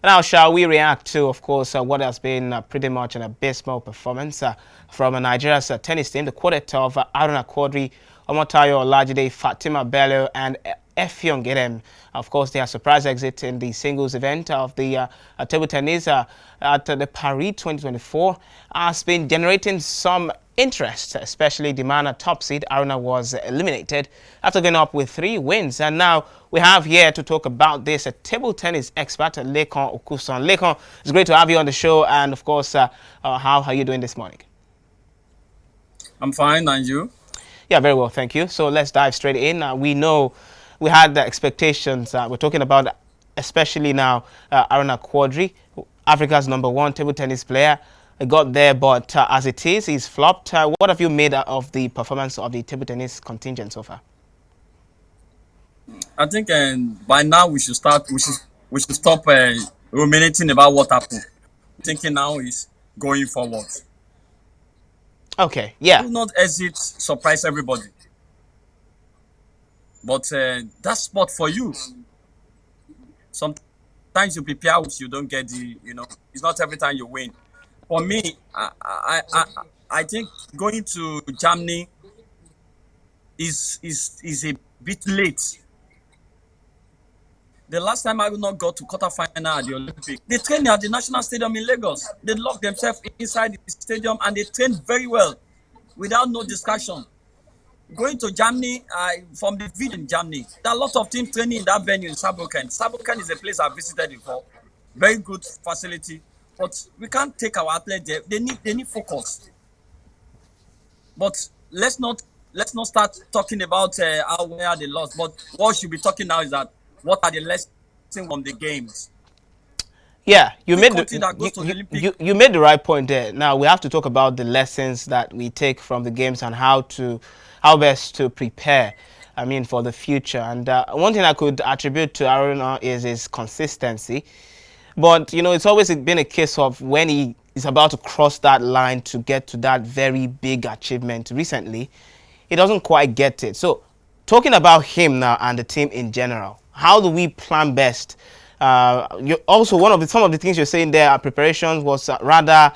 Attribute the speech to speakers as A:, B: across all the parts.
A: Now, shall we react to, of course, what has been pretty much an abysmal performance from Nigeria's tennis team, the quartet of Aruna Quadri, Omotayo Olajide, Fatima, Bello, and Effiong Edem. Of course, their surprise exit in the singles event of the table tennis at the Paris 2024 has been generating some interest, especially the man at top seed. Aruna was eliminated after going up with 3 wins. And now we have here to talk about this a table tennis expert, Lekon Okuson. Lekon, it's great to have you on the show. And of course, how are you doing this morning?
B: I'm fine, and you?
A: Yeah, very well, thank you. So let's dive straight in. We know we had the expectations. We're talking about, especially now, Aruna Quadri, Africa's #1 table tennis player. He got there, but as it is, he's flopped. What have you made of the performance of the table tennis contingent so far?
B: I think by now we should start. We should stop ruminating about what happened. Thinking now is going forward.
A: Okay, yeah.
B: Do not exit surprise everybody. But that's sport for you. Sometimes you prepare, you don't get the. It's not every time you win. For me, I think going to Germany is a bit late. The last time I will not go to quarterfinal at the Olympic, they trained at the National Stadium in Lagos. They locked themselves inside the stadium and they trained very well without no distraction. Going to Germany, from the video in Germany, there are a lot of teams training in that venue in Saarbrücken. Saarbrücken is a place I've visited before. Very good facility. But we can't take our athletes there. They need focus. But let's not start talking about where they lost. But what we should be talking now is that what are the lessons from the games?
A: Yeah, you made
B: you
A: made the right point there. Now we have to talk about the lessons that we take from the games and how best to prepare. I mean, for the future. And one thing I could attribute to Aruna is his consistency. But it's always been a case of when he is about to cross that line to get to that very big achievement. Recently, he doesn't quite get it. So, talking about him now and the team in general, how do we plan best? Also, some of the things you're saying there, preparations was rather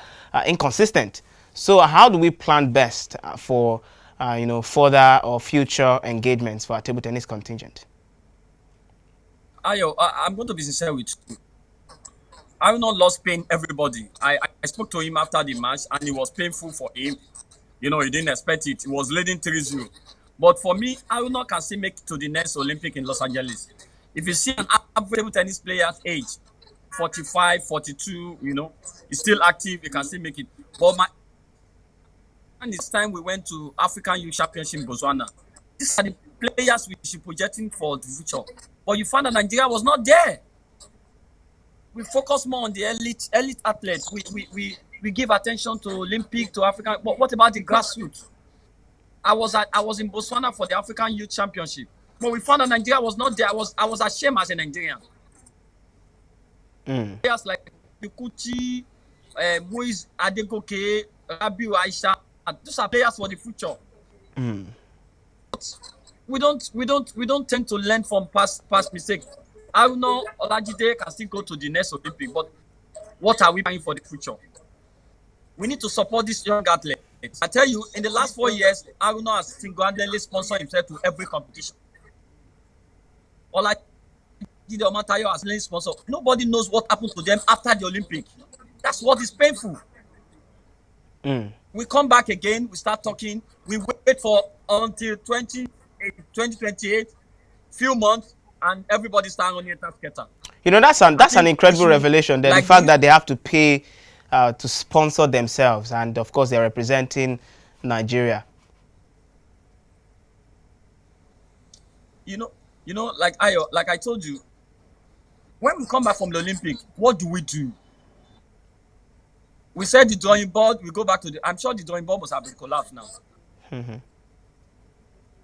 A: inconsistent. So, how do we plan best for further or future engagements for our table tennis contingent?
B: Ayo, I'm going to be sincere with you. I will not lost pain everybody. I spoke to him after the match and it was painful for him. He didn't expect it. He was leading 3-0. But for me, I will not can still make it to the next Olympic in Los Angeles. If you see an average table tennis player's age, 45, 42, he's still active, he can still make it. But and it's time we went to African Youth Championship in Botswana. These are the players we should projecting for the future. But you found that Nigeria was not there. We focus more on the elite athletes. We give attention to Olympic, to African. But what about the grassroots? I was in Botswana for the African Youth Championship, but we found that Nigeria was not there. I was ashamed as a Nigerian. Players like Bikuchi, Moise Adegoke, Rabiu Aisha, those are players for the future. But we don't tend to learn from past mistakes. Aruna Olajide can still go to the next Olympic, but what are we planning for the future? We need to support this young athlete. I tell you, in the last 4 years, Aruna has single-handedly sponsored himself to every competition. Olajide Omotayo has been sponsored. Nobody knows what happened to them after the Olympic. That's what is painful. We come back again, we start talking, we wait for until 2028, few months, and everybody starts on the skater.
A: That's an incredible revelation. The fact that they have to pay to sponsor themselves, and of course they're representing Nigeria.
B: Like I told you, when we come back from the Olympic, what do? We said the drawing board. We go back to I'm sure the drawing board must have been collapsed now.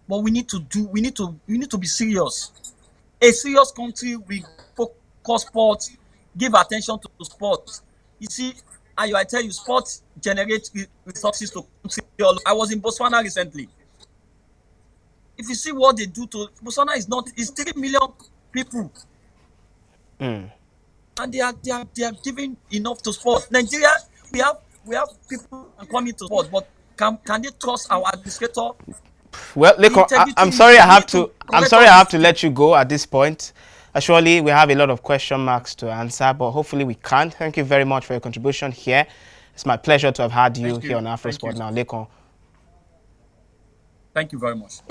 B: But we need to be serious. A serious country, we focus sports, give attention to sports. You see, I tell you, sports generate resources to country. I was in Botswana recently. If you see what they do to Botswana, it's 3 million people. And and they are giving enough to sport. Nigeria, we have people coming to sport, but can they trust our administrator?
A: Well,
B: The
A: Lekon,
B: integrity
A: I'm
B: is
A: sorry
B: there.
A: I
B: We
A: have
B: need
A: to.
B: to
A: I'm
B: correct
A: sorry
B: all
A: I have
B: these
A: to
B: things.
A: let you go at this point. Surely we have a lot of question marks to answer, but hopefully we can't. Thank you very much for your contribution here. It's my pleasure to have had you
B: Thank
A: here
B: you.
A: on
B: Thank
A: Afrosport
B: you.
A: now, Lekon.
B: Thank you very much.